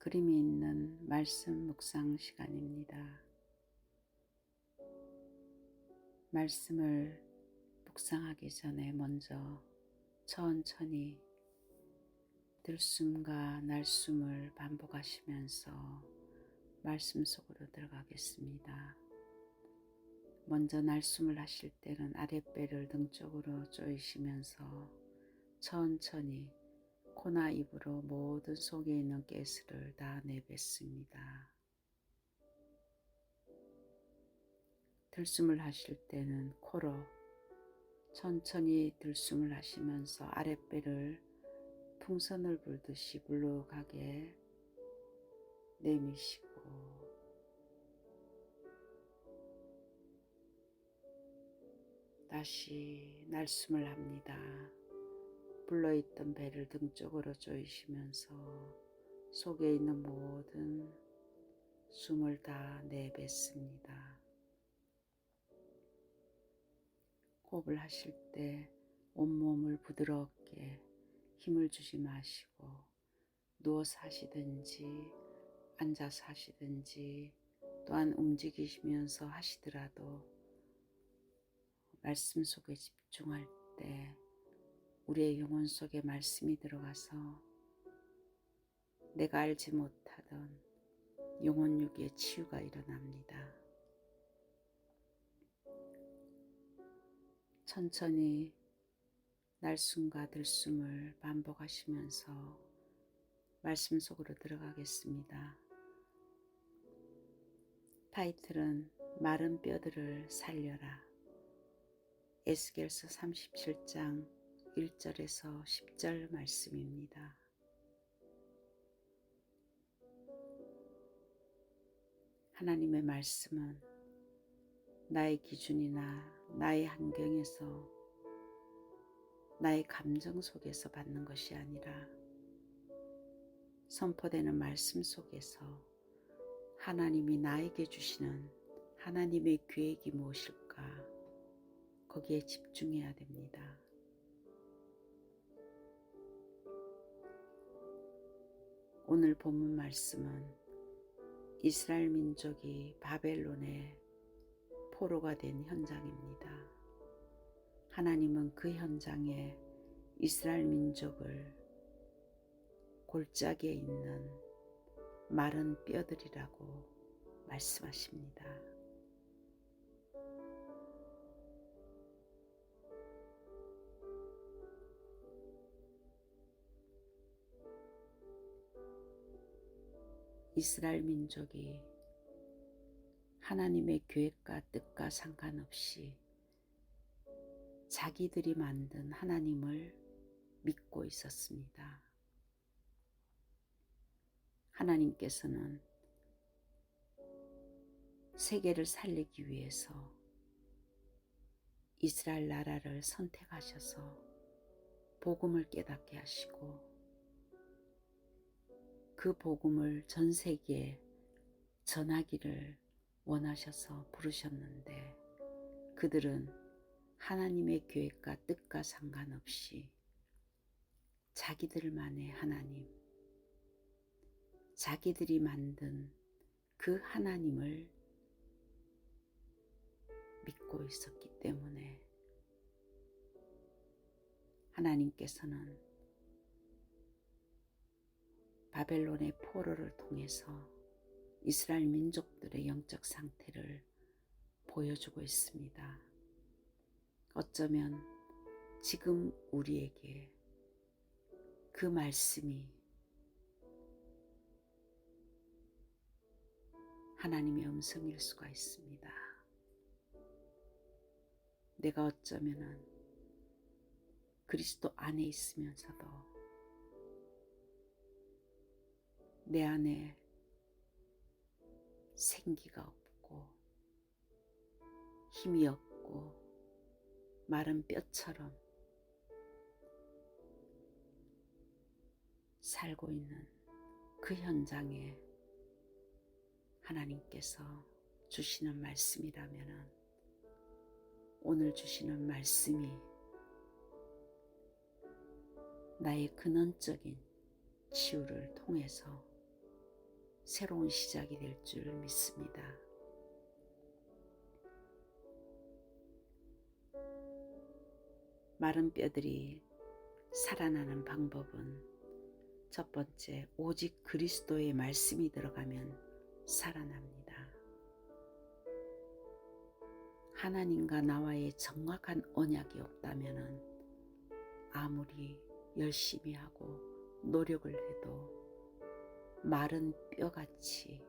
그림이 있는 말씀 묵상 시간입니다. 말씀을 묵상하기 전에 먼저 천천히 들숨과 날숨을 반복하시면서 말씀 속으로 들어가겠습니다. 먼저 날숨을 하실 때는 아랫배를 등 쪽으로 조이시면서 천천히 코나 입으로 모든 속에 있는 가스를 다 내뱉습니다. 들숨을 하실 때는 코로 천천히 들숨을 하시면서 아랫배를 풍선을 불듯이 불룩하게 내미시고, 다시 날숨을 합니다. 불러있던 배를 등 쪽으로 조이시면서 속에 있는 모든 숨을 다 내뱉습니다. 호흡을 하실 때 온몸을 부드럽게 힘을 주지 마시고 누워서 하시든지 앉아서 하시든지 또한 움직이시면서 하시더라도 말씀 속에 집중할 때 우리의 영혼 속에 말씀이 들어가서 내가 알지 못하던 영혼 육의 치유가 일어납니다. 천천히 날숨과 들숨을 반복하시면서 말씀 속으로 들어가겠습니다. 타이틀은 마른 뼈들을 살려라. 에스겔서 37장 1절에서 10절 말씀입니다. 하나님의 말씀은 나의 기준이나 나의 환경에서 나의 감정 속에서 받는 것이 아니라 선포되는 말씀 속에서 하나님이 나에게 주시는 하나님의 계획이 무엇일까, 거기에 집중해야 됩니다. 오늘 본문 말씀은 이스라엘 민족이 바벨론의 포로가 된 현장입니다. 하나님은 그 현장에 이스라엘 민족을 골짜기에 있는 마른 뼈들이라고 말씀하십니다. 이스라엘 민족이 하나님의 계획과 뜻과 상관없이 자기들이 만든 하나님을 믿고 있었습니다. 하나님께서는 세계를 살리기 위해서 이스라엘 나라를 선택하셔서 복음을 깨닫게 하시고 그 복음을 전 세계에 전하기를 원하셔서 부르셨는데, 그들은 하나님의 계획과 뜻과 상관없이 자기들만의 하나님, 자기들이 만든 그 하나님을 믿고 있었기 때문에 하나님께서는 바벨론의 포로를 통해서 이스라엘 민족들의 영적 상태를 보여주고 있습니다. 어쩌면 지금 우리에게 그 말씀이 하나님의 음성일 수가 있습니다. 내가 어쩌면은 그리스도 안에 있으면서도 내 안에 생기가 없고 힘이 없고 마른 뼈처럼 살고 있는 그 현장에 하나님께서 주시는 말씀이라면 오늘 주시는 말씀이 나의 근원적인 치유를 통해서 새로운 시작이 될 줄 믿습니다. 마른 뼈들이 살아나는 방법은 첫 번째, 오직 그리스도의 말씀이 들어가면 살아납니다. 하나님과 나와의 정확한 언약이 없다면 아무리 열심히 하고 노력을 해도 마른 뼈같이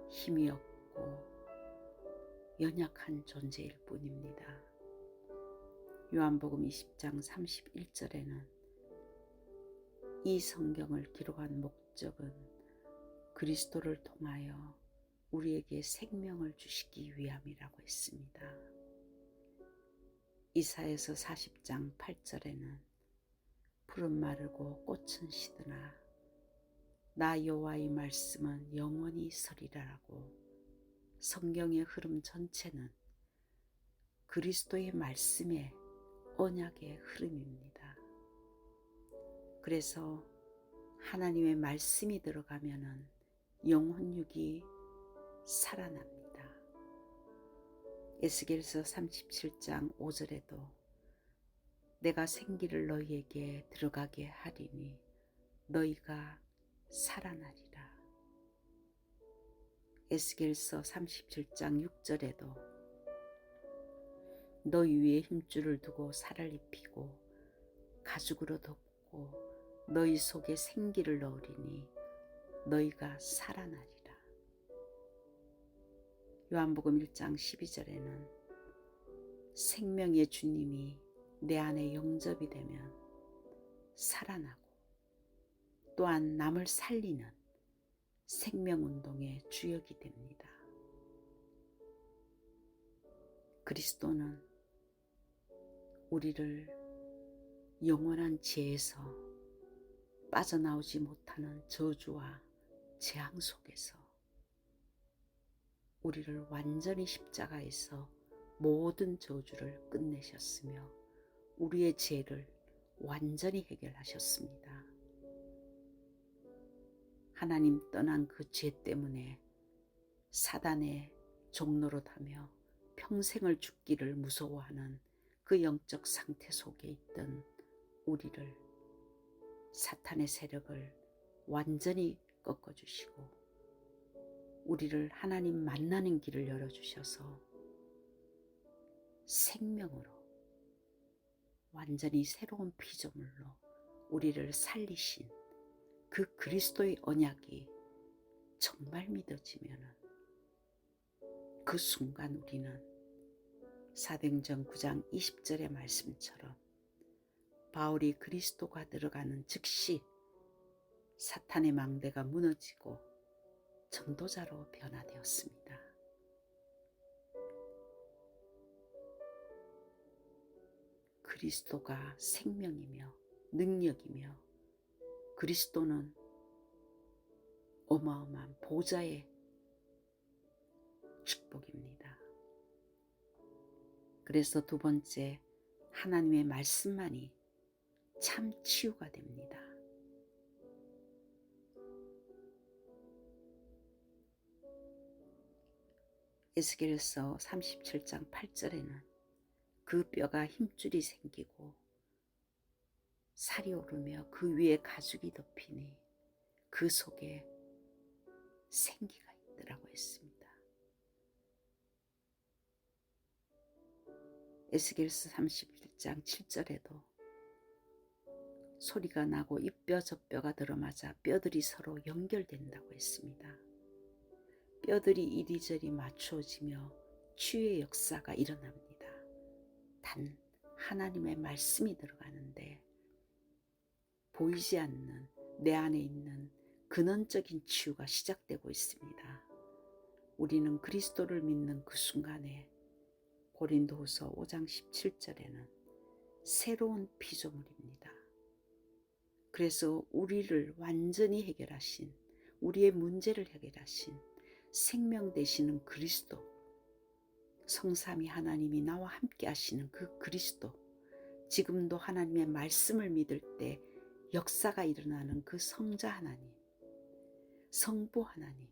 힘이 없고 연약한 존재일 뿐입니다. 요한복음 20장 31절에는 이 성경을 기록한 목적은 그리스도를 통하여 우리에게 생명을 주시기 위함이라고 했습니다. 이사야서 40장 8절에는 풀은 마르고 꽃은 시드나 나 여호와의 말씀은 영원히 서리라라고 성경의 흐름 전체는 그리스도의 말씀의 언약의 흐름입니다. 그래서 하나님의 말씀이 들어가면은 영혼육이 살아납니다. 에스겔서 37장 5절에도 내가 생기를 너희에게 들어가게 하리니 너희가 살아나리라. 에스겔서 37장 6절에도 너희 위에 힘줄을 두고 살을 입히고 가죽으로 덮고 너희 속에 생기를 넣으리니 너희가 살아나리라. 요한복음 1장 12절에는 생명의 주님이 내 안에 영접이 되면 살아나고 또한 남을 살리는 생명운동의 주역이 됩니다. 그리스도는 우리를 영원한 죄에서 빠져나오지 못하는 저주와 재앙 속에서 우리를 완전히 십자가에서 모든 저주를 끝내셨으며 우리의 죄를 완전히 해결하셨습니다. 하나님 떠난 그 죄 때문에 사단의 종노릇하며 평생을 죽기를 무서워하는 그 영적 상태 속에 있던 우리를 사탄의 세력을 완전히 꺾어주시고 우리를 하나님 만나는 길을 열어주셔서 생명으로 완전히 새로운 피조물로 우리를 살리신 그 그리스도의 언약이 정말 믿어지면 그 순간 우리는 사도행전 9장 20절의 말씀처럼 바울이 그리스도가 들어가는 즉시 사탄의 망대가 무너지고 전도자로 변화되었습니다. 그리스도가 생명이며 능력이며 그리스도는 어마어마한 보좌의 축복입니다. 그래서 두 번째, 하나님의 말씀만이 참 치유가 됩니다. 에스겔서 37장 8절에는 그 뼈가 힘줄이 생기고 살이 오르며 그 위에 가죽이 덮이니 그 속에 생기가 있더라고 했습니다. 에스겔서 31장 7절에도 소리가 나고 이 뼈 저 뼈가 들어맞아 뼈들이 서로 연결된다고 했습니다. 뼈들이 이리저리 맞추어지며 치유의 역사가 일어납니다. 단 하나님의 말씀이 들어가는데 보이지 않는 내 안에 있는 근원적인 치유가 시작되고 있습니다. 우리는 그리스도를 믿는 그 순간에 고린도후서 5장 17절에는 새로운 피조물입니다. 그래서 우리를 완전히 해결하신, 우리의 문제를 해결하신 생명 되시는 그리스도, 성삼위 하나님이 나와 함께 하시는 그 그리스도, 지금도 하나님의 말씀을 믿을 때 역사가 일어나는 그 성자 하나님, 성부 하나님,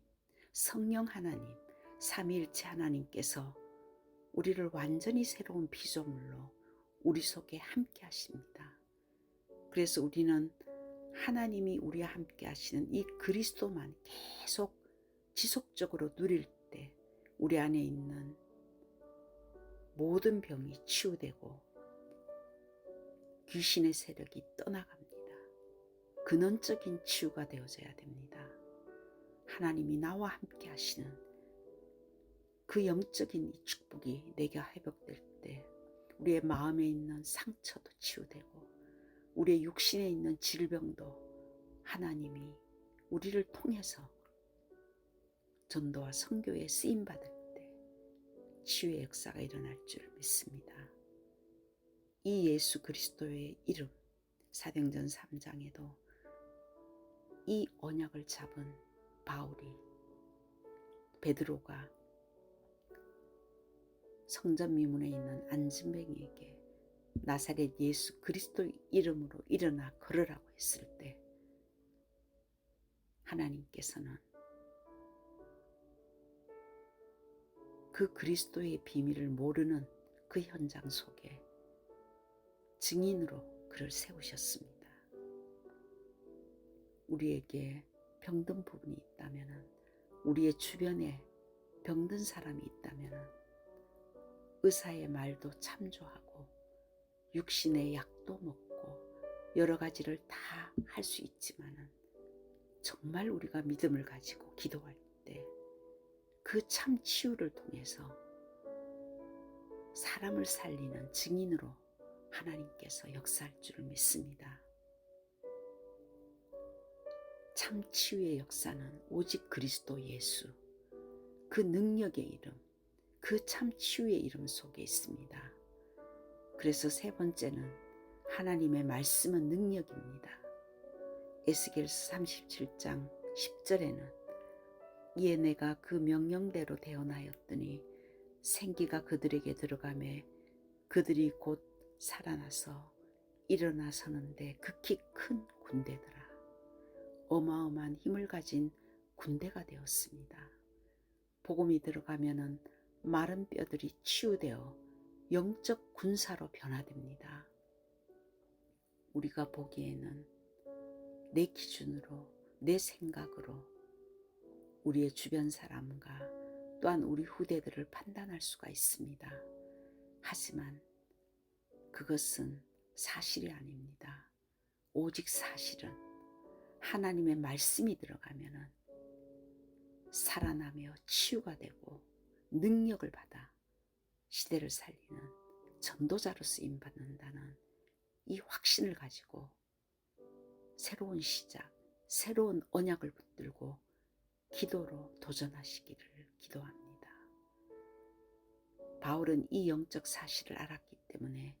성령 하나님, 삼위일체 하나님께서 우리를 완전히 새로운 피조물로 우리 속에 함께 하십니다. 그래서 우리는 하나님이 우리와 함께 하시는 이 그리스도만 계속 지속적으로 누릴 때 우리 안에 있는 모든 병이 치유되고 귀신의 세력이 떠나갑니다. 근원적인 치유가 되어져야 됩니다. 하나님이 나와 함께 하시는 그 영적인 이 축복이 내가 회복될 때 우리의 마음에 있는 상처도 치유되고 우리의 육신에 있는 질병도 하나님이 우리를 통해서 전도와 선교에 쓰임받을 때 치유의 역사가 일어날 줄 믿습니다. 이 예수 그리스도의 이름, 사도행전 3장에도 이 언약을 잡은 바울이, 베드로가 성전 미문에 있는 안진뱅이에게 나사렛 예수 그리스도의 이름으로 일어나 걸으라고 했을 때 하나님께서는 그 그리스도의 비밀을 모르는 그 현장 속에 증인으로 그를 세우셨습니다. 우리에게 병든 부분이 있다면, 우리의 주변에 병든 사람이 있다면 의사의 말도 참조하고 육신의 약도 먹고 여러 가지를 다 할 수 있지만 정말 우리가 믿음을 가지고 기도할 때 그 참 치유를 통해서 사람을 살리는 증인으로 하나님께서 역사할 줄을 믿습니다. 참 치유의 역사는 오직 그리스도 예수, 그 능력의 이름, 그 참 치유의 이름 속에 있습니다. 그래서 세 번째는 하나님의 말씀은 능력입니다. 에스겔서 37장 10절에는 이에 내가 그 명령대로 대언하였더니 생기가 그들에게 들어가매 그들이 곧 살아나서 일어나 서는데 극히 큰 군대더라. 어마어마한 힘을 가진 군대가 되었습니다. 복음이 들어가면은 마른 뼈들이 치유되어 영적 군사로 변화됩니다. 우리가 보기에는 내 기준으로, 내 생각으로 우리의 주변 사람과 또한 우리 후대들을 판단할 수가 있습니다. 하지만 그것은 사실이 아닙니다. 오직 사실은 하나님의 말씀이 들어가면 살아나며 치유가 되고 능력을 받아 시대를 살리는 전도자로 쓰임받는다는 이 확신을 가지고 새로운 시작, 새로운 언약을 붙들고 기도로 도전하시기를 기도합니다. 바울은 이 영적 사실을 알았기 때문에,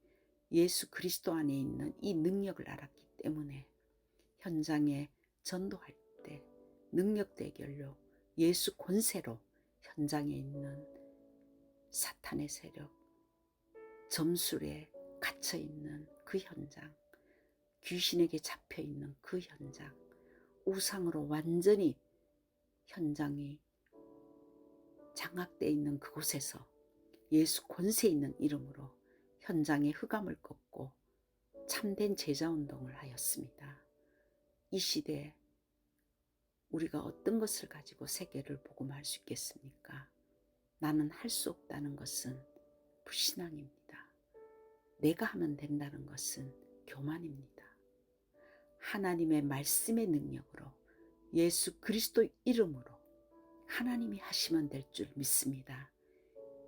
예수 그리스도 안에 있는 이 능력을 알았기 때문에 현장에 전도할 때 능력 대결로 예수 권세로 현장에 있는 사탄의 세력, 점술에 갇혀있는 그 현장, 귀신에게 잡혀있는 그 현장, 우상으로 완전히 현장이 장악되어 있는 그곳에서 예수 권세 있는 이름으로 현장의 흑암을 꺾고 참된 제자운동을 하였습니다. 이 시대에 우리가 어떤 것을 가지고 세계를 복음할 수 있겠습니까? 나는 할 수 없다는 것은 불신앙입니다. 내가 하면 된다는 것은 교만입니다. 하나님의 말씀의 능력으로 예수 그리스도 이름으로 하나님이 하시면 될 줄 믿습니다.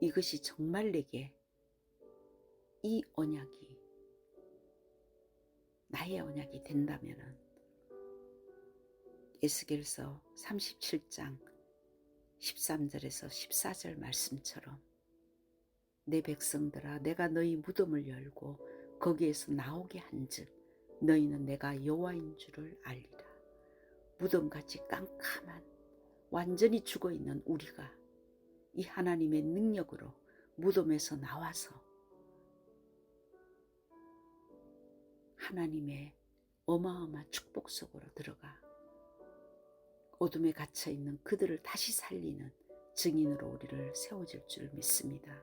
이것이 정말 내게 이 언약이 나의 언약이 된다면 에스겔서 37장 13절에서 14절 말씀처럼 내 백성들아 내가 너희 무덤을 열고 거기에서 나오게 한즉 너희는 내가 여호와인 줄을 알리라. 무덤같이 깜깜한 완전히 죽어있는 우리가 이 하나님의 능력으로 무덤에서 나와서 하나님의 어마어마한 축복 속으로 들어가 어둠에 갇혀있는 그들을 다시 살리는 증인으로 우리를 세워줄 줄 믿습니다.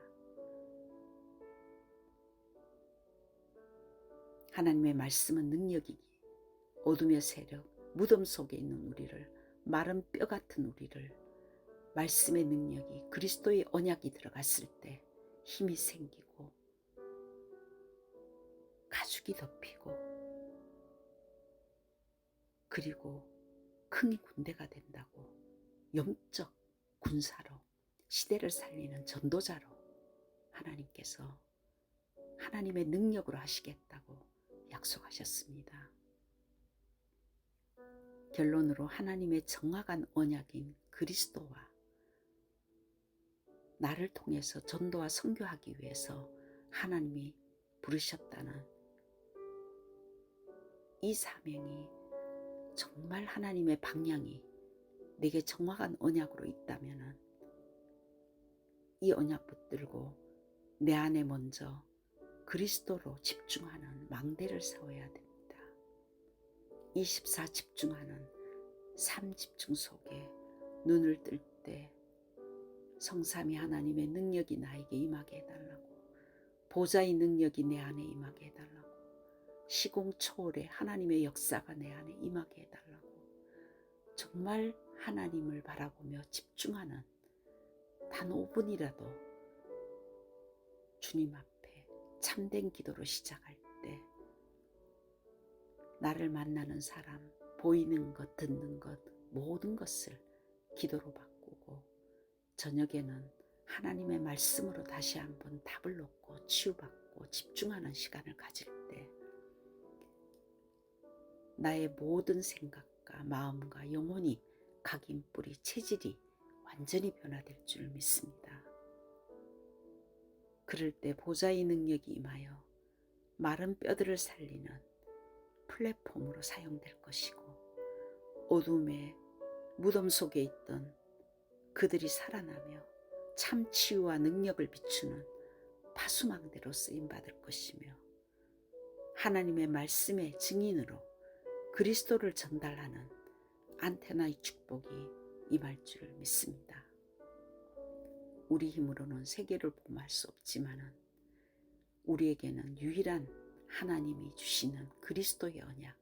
하나님의 말씀은 능력이기에 어둠의 세력, 무덤 속에 있는 우리를, 마른 뼈 같은 우리를 말씀의 능력이, 그리스도의 언약이 들어갔을 때 힘이 생기고 가죽이 덮이고 그리고 큰 군대가 된다고, 영적 군사로 시대를 살리는 전도자로 하나님께서 하나님의 능력으로 하시겠다고 약속하셨습니다. 결론으로 하나님의 정확한 언약인 그리스도와 나를 통해서 전도와 선교하기 위해서 하나님이 부르셨다는 이 사명이, 정말 하나님의 방향이 내게 정확한 언약으로 있다면 이 언약 붙들고 내 안에 먼저 그리스도로 집중하는 망대를 세워야 됩니다. 24 집중하는 삶 집중 속에 눈을 뜰 때 성삼위 하나님의 능력이 나에게 임하게 해달라고, 보좌의 능력이 내 안에 임하게 해달라고, 시공 초월의 하나님의 역사가 내 안에 임하게 해달라고, 정말 하나님을 바라보며 집중하는 단 5분이라도 주님 앞에 참된 기도로 시작할 때 나를 만나는 사람, 보이는 것, 듣는 것, 모든 것을 기도로 바꾸고 저녁에는 하나님의 말씀으로 다시 한번 답을 놓고 치유받고 집중하는 시간을 가질 때 나의 모든 생각과 마음과 영혼이, 각인, 뿌리, 체질이 완전히 변화될 줄 믿습니다. 그럴 때 보좌의 능력이 임하여 마른 뼈들을 살리는 플랫폼으로 사용될 것이고, 어둠의 무덤 속에 있던 그들이 살아나며 참 치유와 능력을 비추는 파수망대로 쓰임받을 것이며, 하나님의 말씀의 증인으로 그리스도를 전달하는 안테나의 축복이 임할 줄 믿습니다. 우리 힘으로는 세계를 복음할 수 없지만 우리에게는 유일한 하나님이 주시는 그리스도의 언약,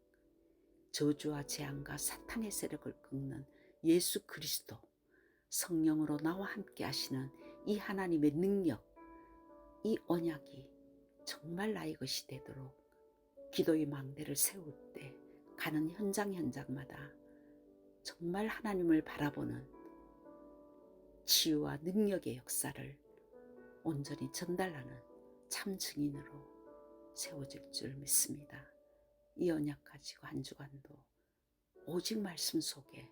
저주와 재앙과 사탄의 세력을 꺾는 예수 그리스도, 성령으로 나와 함께 하시는 이 하나님의 능력, 이 언약이 정말 나의 것이 되도록 기도의 망대를 세울 때 가는 현장마다 정말 하나님을 바라보는 치유와 능력의 역사를 온전히 전달하는 참 증인으로 세워질 줄 믿습니다. 이 언약 가지고 한 주간도 오직 말씀 속에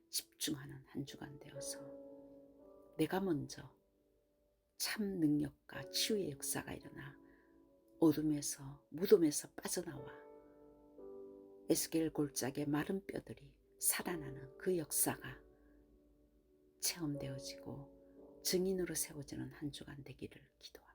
집중하는 한 주간 되어서 내가 먼저 참 능력과 치유의 역사가 일어나 어둠에서, 무덤에서 빠져나와 에스겔 골짜기의 마른 뼈들이 살아나는 그 역사가 체험되어지고 증인으로 세워지는 한 주간 되기를 기도합니다.